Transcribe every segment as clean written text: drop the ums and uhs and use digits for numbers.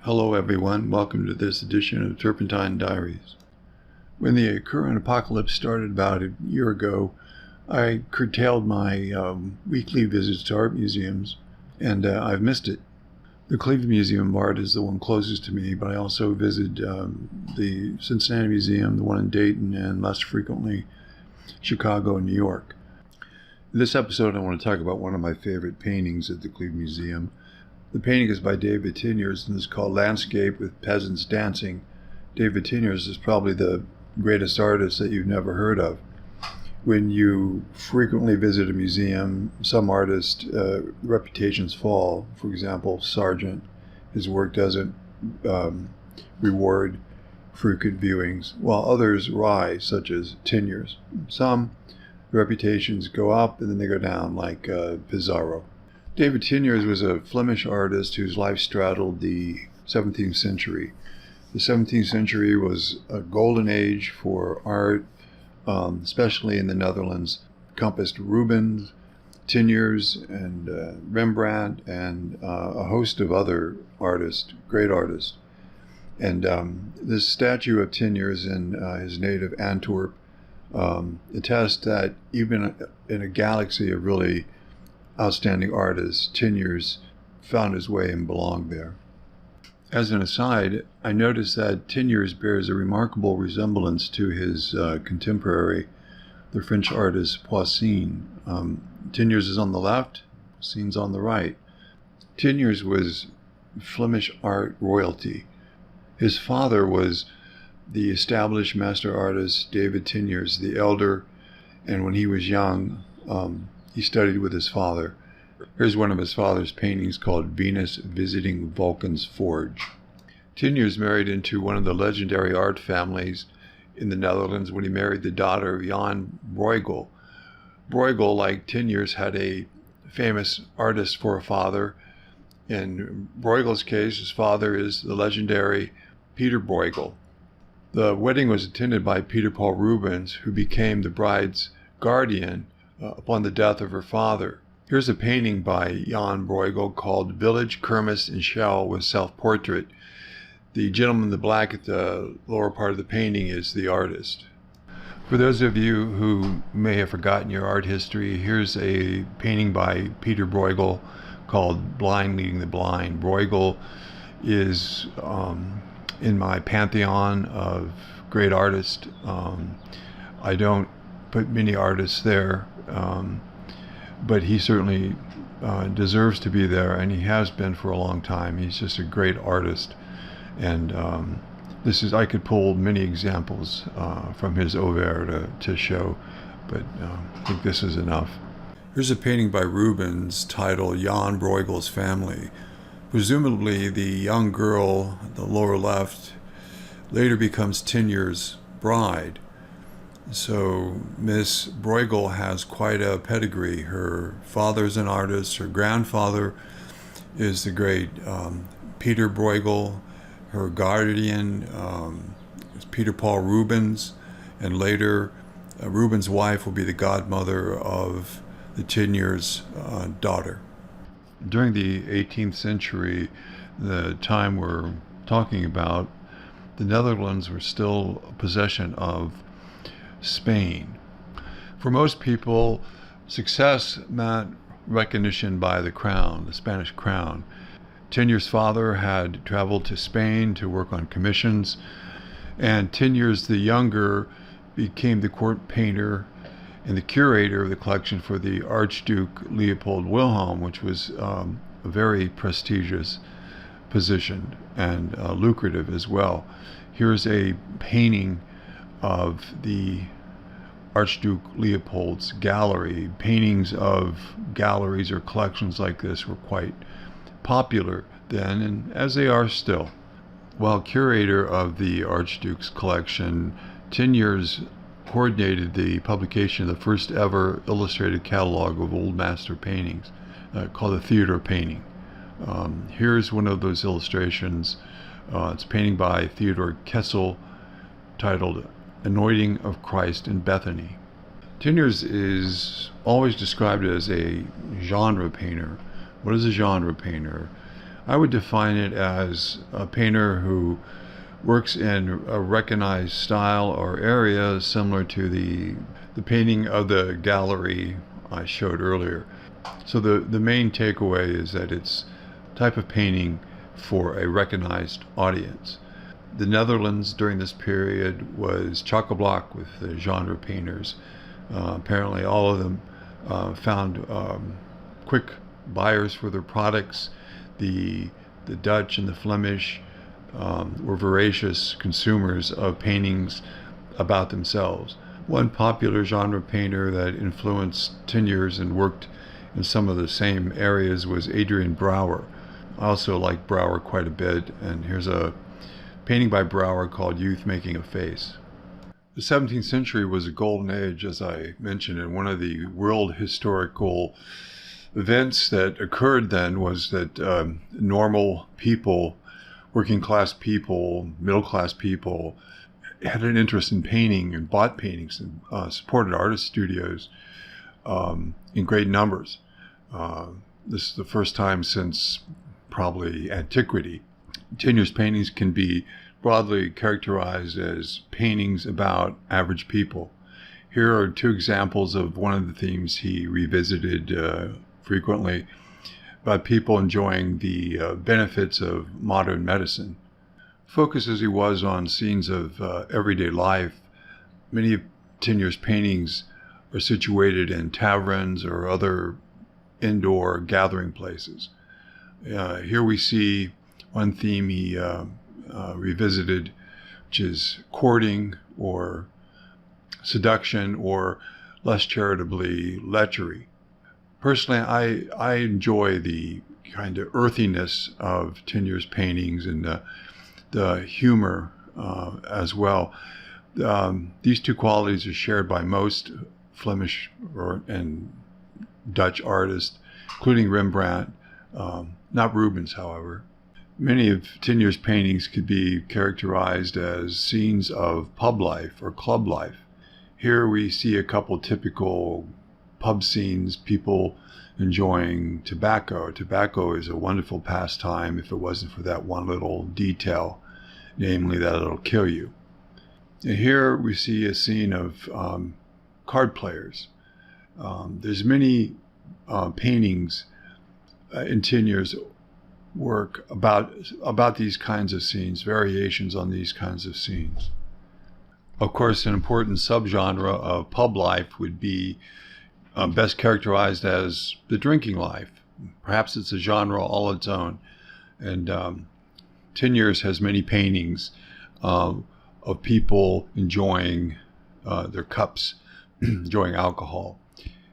Hello everyone, welcome to this edition of Turpentine Diaries. When the current apocalypse started about a year ago, I curtailed my weekly visits to art museums, and I've missed it. The Cleveland Museum of Art is the one closest to me, but I also visit the Cincinnati Museum, the one in Dayton, and less frequently Chicago and New York. In this episode, I want to talk about one of my favorite paintings at the Cleveland Museum. The painting is by David Teniers and is called Landscape with Peasants Dancing. David Teniers is probably the greatest artist that you've never heard of. When you frequently visit a museum, some artists' reputations fall. For example, Sargent, his work doesn't reward frequent viewings, while others rise, such as Teniers. Some reputations go up and then they go down, like Pissarro. David Teniers was a Flemish artist whose life straddled the 17th century. The 17th century was a golden age for art, especially in the Netherlands. Encompassed Rubens, Teniers, and Rembrandt, and a host of other artists, great artists. And this statue of Teniers in his native Antwerp attests that even in a galaxy of really outstanding artists, Teniers found his way and belonged there. As an aside, I noticed that Teniers bears a remarkable resemblance to his contemporary, the French artist Poussin. Teniers is on the left, Poussin's on the right. Teniers was Flemish art royalty. His father was the established master artist David Teniers the Elder, and when he was young, he studied with his father. Here's one of his father's paintings called Venus Visiting Vulcan's Forge. Teniers married into one of the legendary art families in the Netherlands when he married the daughter of Jan Bruegel. Bruegel, like Teniers, had a famous artist for a father. In Bruegel's case, his father is the legendary Peter Bruegel. The wedding was attended by Peter Paul Rubens, who became the bride's guardian upon the death of her father. Here's a painting by Jan Bruegel called Village, Kermis, and Shell with Self-Portrait. The gentleman in the black at the lower part of the painting is the artist. For those of you who may have forgotten your art history, here's a painting by Peter Bruegel called Blind Leading the Blind. Bruegel is in my pantheon of great artists. I don't put many artists there, but he certainly deserves to be there, and he has been for a long time. He's just a great artist, and I could pull many examples from his oeuvre to show, but I think this is enough. Here's a painting by Rubens titled Jan Bruegel's Family. Presumably the young girl, the lower left, later becomes Teniers' bride. So Miss Bruegel has quite a pedigree. Her father's an artist. Her grandfather is the great Peter Bruegel. Her guardian is Peter Paul Rubens, and later Rubens' wife will be the godmother of the Teniers' daughter. During the 18th century, the time we're talking about, the Netherlands were still a possession of Spain. For most people, success meant recognition by the crown, the Spanish crown. Teniers' father had traveled to Spain to work on commissions, and Teniers the younger became the court painter and the curator of the collection for the Archduke Leopold Wilhelm, which was a very prestigious position and lucrative as well. Here's a painting of the Archduke Leopold's gallery. Paintings of galleries or collections like this were quite popular then, and as they are still. While curator of the Archduke's collection, Teniers coordinated the publication of the first ever illustrated catalog of old master paintings called the Theodore Painting. Here's one of those illustrations. It's a painting by Theodore Kessel titled Anointing of Christ in Bethany. Teniers is always described as a genre painter. What is a genre painter? I would define it as a painter who works in a recognized style or area similar to the painting of the gallery I showed earlier. So the main takeaway is that it's a type of painting for a recognized audience. The Netherlands during this period was chock-a-block with the genre painters. Apparently all of them found quick buyers for their products. The Dutch and the Flemish were voracious consumers of paintings about themselves. One popular genre painter that influenced Teniers and worked in some of the same areas was Adrian Brouwer. I also like Brouwer quite a bit, and here's a painting by Brouwer called Youth Making a Face. The 17th century was a golden age, as I mentioned, and one of the world historical events that occurred then was that normal people, working class people, middle class people, had an interest in painting and bought paintings and supported artist studios in great numbers. This is the first time since probably antiquity. Teniers' paintings can be broadly characterized as paintings about average people. Here are two examples of one of the themes he revisited frequently, about people enjoying the benefits of modern medicine. Focused as he was on scenes of everyday life, many of Teniers' paintings are situated in taverns or other indoor gathering places. Here we see one theme he revisited, which is courting or seduction, or less charitably, lechery. Personally, I enjoy the kind of earthiness of Teniers' paintings and the humor as well. These two qualities are shared by most Flemish and Dutch artists, including Rembrandt, not Rubens, however. Many of Teniers' paintings could be characterized as scenes of pub life or club life. Here we see a couple typical pub scenes, people enjoying tobacco. Tobacco is a wonderful pastime if it wasn't for that one little detail, namely that it'll kill you. And here we see a scene of card players. There's many paintings in Teniers' work about these kinds of scenes, variations on these kinds of scenes. Of course, an important subgenre of pub life would be best characterized as the drinking life. Perhaps it's a genre all its own. And Teniers has many paintings of people enjoying their cups, enjoying alcohol.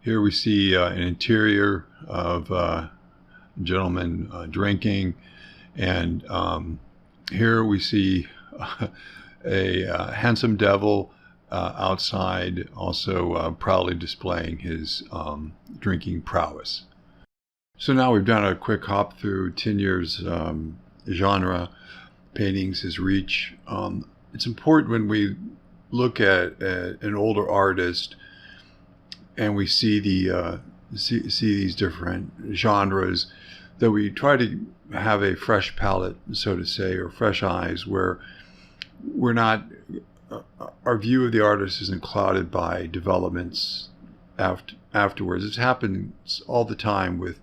Here we see an interior of a gentleman drinking, and here we see a handsome devil outside, also proudly displaying his drinking prowess. So now we've done a quick hop through Teniers' genre paintings, his reach. It's important when we look at an older artist and we see see these different genres, that we try to have a fresh palette, so to say, or fresh eyes, where we're not, our view of the artist isn't clouded by developments afterwards. It happens all the time with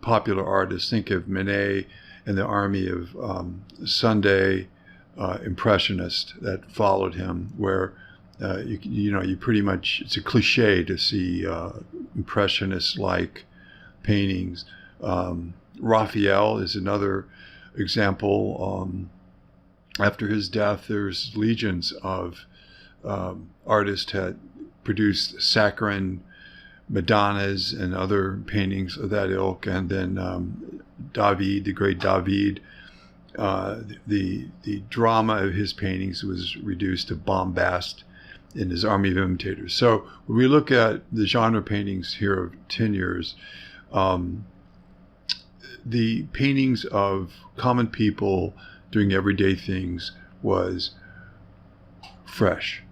popular artists. Think of Manet and the army of Sunday impressionists that followed him, where you pretty much, it's a cliche to see impressionist-like paintings. Raphael is another example. After his death, there's legions of artists that produced saccharine Madonnas and other paintings of that ilk. And then David, the great David, the drama of his paintings was reduced to bombast in his army of imitators. So when we look at the genre paintings here of Teniers, the paintings of common people doing everyday things was fresh.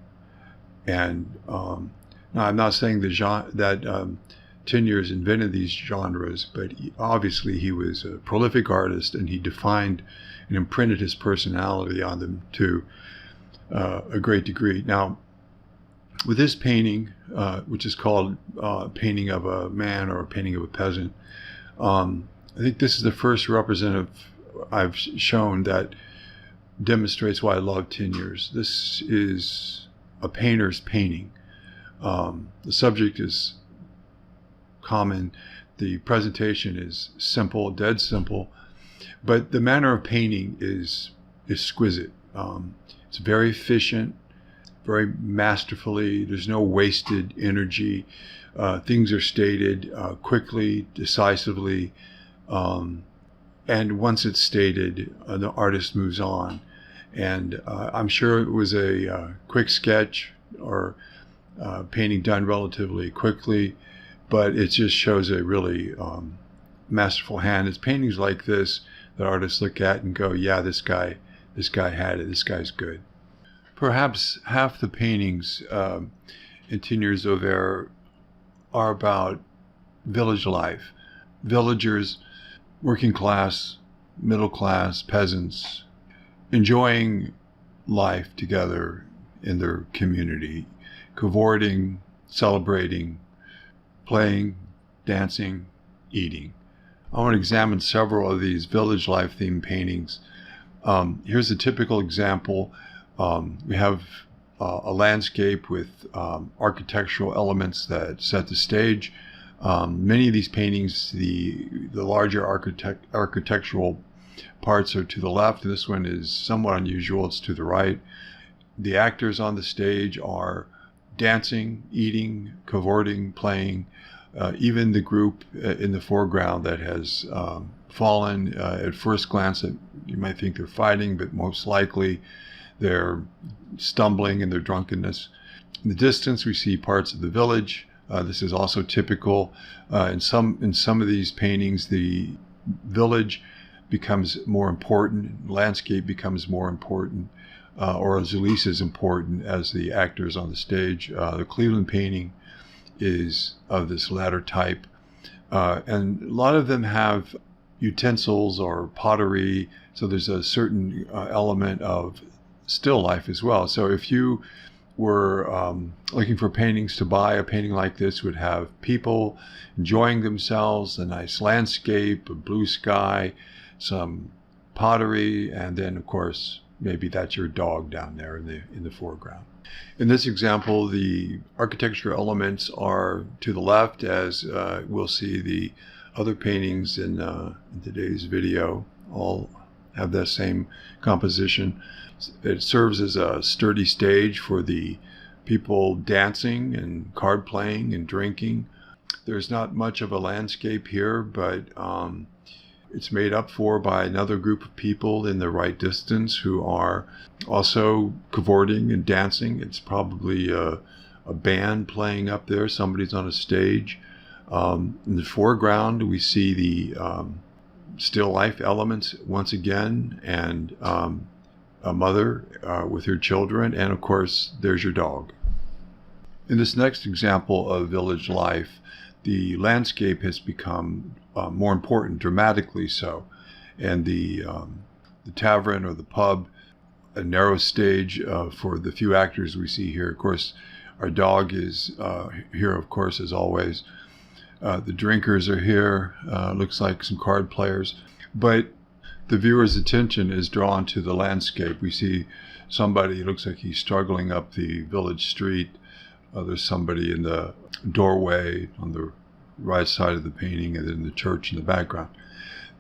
And now I'm not saying that Teniers invented these genres, but obviously he was a prolific artist, and he defined and imprinted his personality on them to a great degree. Now, with this painting, which is called Painting of a Man or a Painting of a Peasant, I think this is the first representative I've shown that demonstrates why I love Teniers. This is a painter's painting. The subject is common. The presentation is simple, dead simple, but the manner of painting is exquisite. It's very efficient, very masterfully. There's no wasted energy. Things are stated quickly, decisively, and once it's stated, the artist moves on. And I'm sure it was a quick sketch or painting done relatively quickly, but it just shows a really masterful hand. It's paintings like this that artists look at and go, yeah, this guy had it, this guy's good. Perhaps half the paintings in Teniers Auvers are about village life. Villagers, working class, middle class, peasants, enjoying life together in their community, cavorting, celebrating, playing, dancing, eating. I want to examine several of these village life themed paintings. Here's a typical example. We have a landscape with architectural elements that set the stage. Many of these paintings, the larger architectural parts are to the left. This one is somewhat unusual. It's to the right. The actors on the stage are dancing, eating, cavorting, playing. Even the group in the foreground that has fallen, at first glance, you might think they're fighting, but most likely they're stumbling in their drunkenness. In the distance, we see parts of the village. This is also typical. In some of these paintings, the village becomes more important, landscape becomes more important, or as least as important as the actors on the stage. The Cleveland painting is of this latter type. And a lot of them have utensils or pottery, so there's a certain element of still life as well. So if you were looking for paintings to buy, a painting like this would have people enjoying themselves, a nice landscape, a blue sky, some pottery, and then of course maybe that's your dog down there in the foreground. In this example, the architectural elements are to the left, as we'll see the other paintings in today's video all have that same composition. It serves as a sturdy stage for the people dancing and card playing and drinking. There's not much of a landscape here, but it's made up for by another group of people in the right distance who are also cavorting and dancing. It's probably a band playing up there. Somebody's on a stage. In the foreground, we see the still life elements once again, and a mother with her children, and of course, there's your dog. In this next example of village life, the landscape has become more important, dramatically so, and the tavern or the pub, a narrow stage for the few actors we see here. Of course, our dog is here, of course, as always. The drinkers are here, looks like some card players, but the viewer's attention is drawn to the landscape. We see somebody, looks like he's struggling up the village street. There's somebody in the doorway on the right side of the painting, and then the church in the background.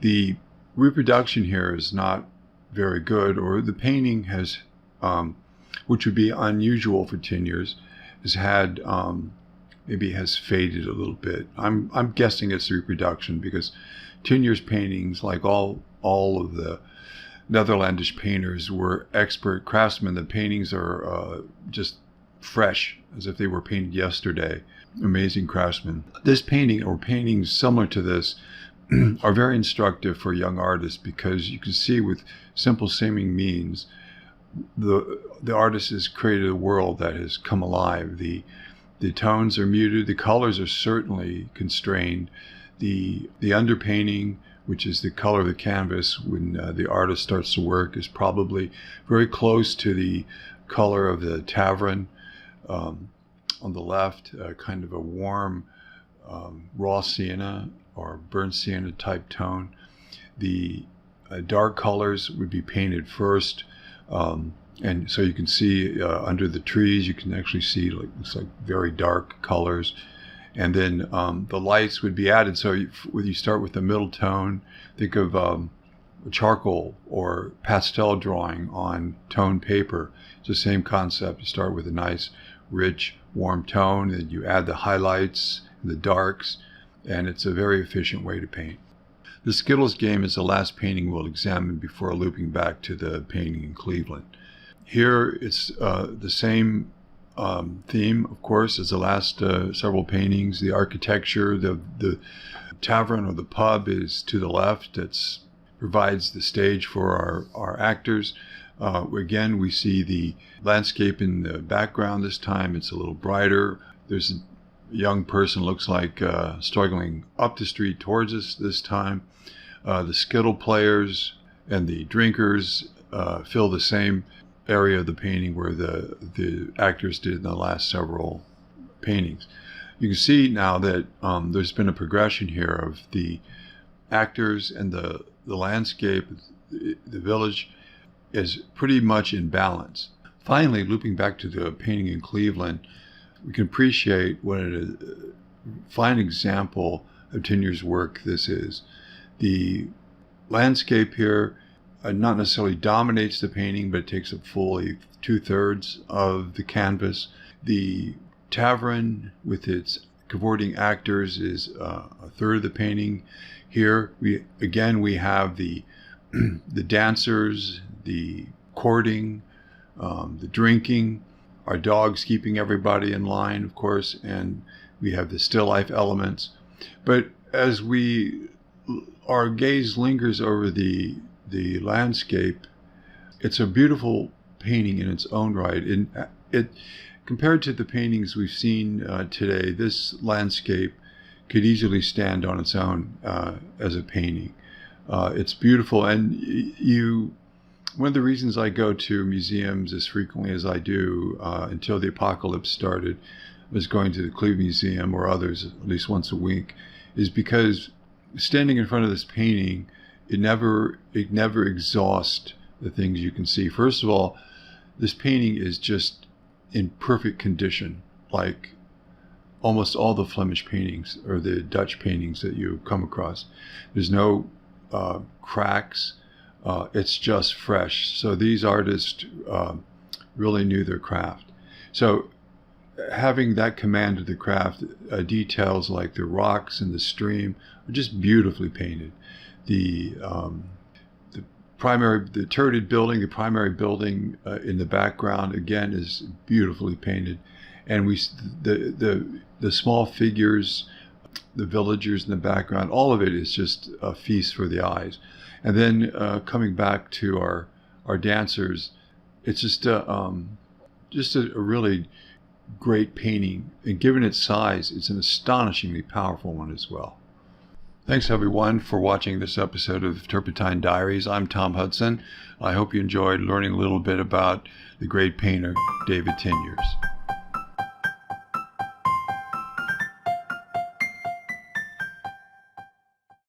The reproduction here is not very good, or the painting has, which would be unusual for Teniers, has had, maybe has faded a little bit. I'm guessing it's the reproduction, because Teniers paintings, like all of the Netherlandish painters, were expert craftsmen. The paintings are just fresh, as if they were painted yesterday. Amazing craftsmen. This painting, or paintings similar to this, are very instructive for young artists, because you can see with simple seeming means the artist has created a world that has come alive. The The tones are muted. The colors are certainly constrained. The underpainting, which is the color of the canvas when the artist starts to work, is probably very close to the color of the tavern. On the left, kind of a warm raw sienna or burnt sienna type tone. The dark colors would be painted first, and so you can see under the trees, you can actually see looks like very dark colors. And then the lights would be added. So you start with the middle tone. Think of charcoal or pastel drawing on toned paper. It's the same concept. You start with a nice, rich, warm tone, and you add the highlights and the darks, and it's a very efficient way to paint. The Skittles game is the last painting we'll examine before looping back to the painting in Cleveland. Here it's the same theme, of course, as the last several paintings. The architecture, the tavern or the pub is to the left. That provides the stage for our actors. Again, we see the landscape in the background this time. It's a little brighter. There's a young person, looks like struggling up the street towards us this time. The Skittle players and the drinkers fill the same area of the painting where the actors did in the last several paintings. You can see now that there's been a progression here of the actors and the landscape, the village is pretty much in balance. Finally, looping back to the painting in Cleveland, we can appreciate what a fine example of Teniers' work this is. The landscape here not necessarily dominates the painting, but it takes up fully 2/3 of the canvas. The tavern with its cavorting actors is a third of the painting. Here we have the dancers, the courting, the drinking, our dogs keeping everybody in line, of course, and we have the still life elements. But as our gaze lingers over the landscape, it's a beautiful painting in its own right. It compared to the paintings we've seen today, this landscape could easily stand on its own as a painting. It's beautiful, and one of the reasons I go to museums as frequently as I do until the apocalypse started, was going to the Cleveland Museum or others at least once a week, is because standing in front of this painting, it never exhausts the things you can see. First of all, this painting is just in perfect condition, like almost all the Flemish paintings or the Dutch paintings that you come across. There's no cracks. It's just fresh. So these artists really knew their craft. So having that command of the craft, details like the rocks and the stream are just beautifully painted. The turreted building, the primary building in the background, again, is beautifully painted. And the small figures, the villagers in the background, all of it is just a feast for the eyes. And then coming back to our dancers, it's just a really great painting. And given its size, it's an astonishingly powerful one as well. Thanks everyone for watching this episode of Turpentine Diaries. I'm Tom Hudson. I hope you enjoyed learning a little bit about the great painter, David Teniers.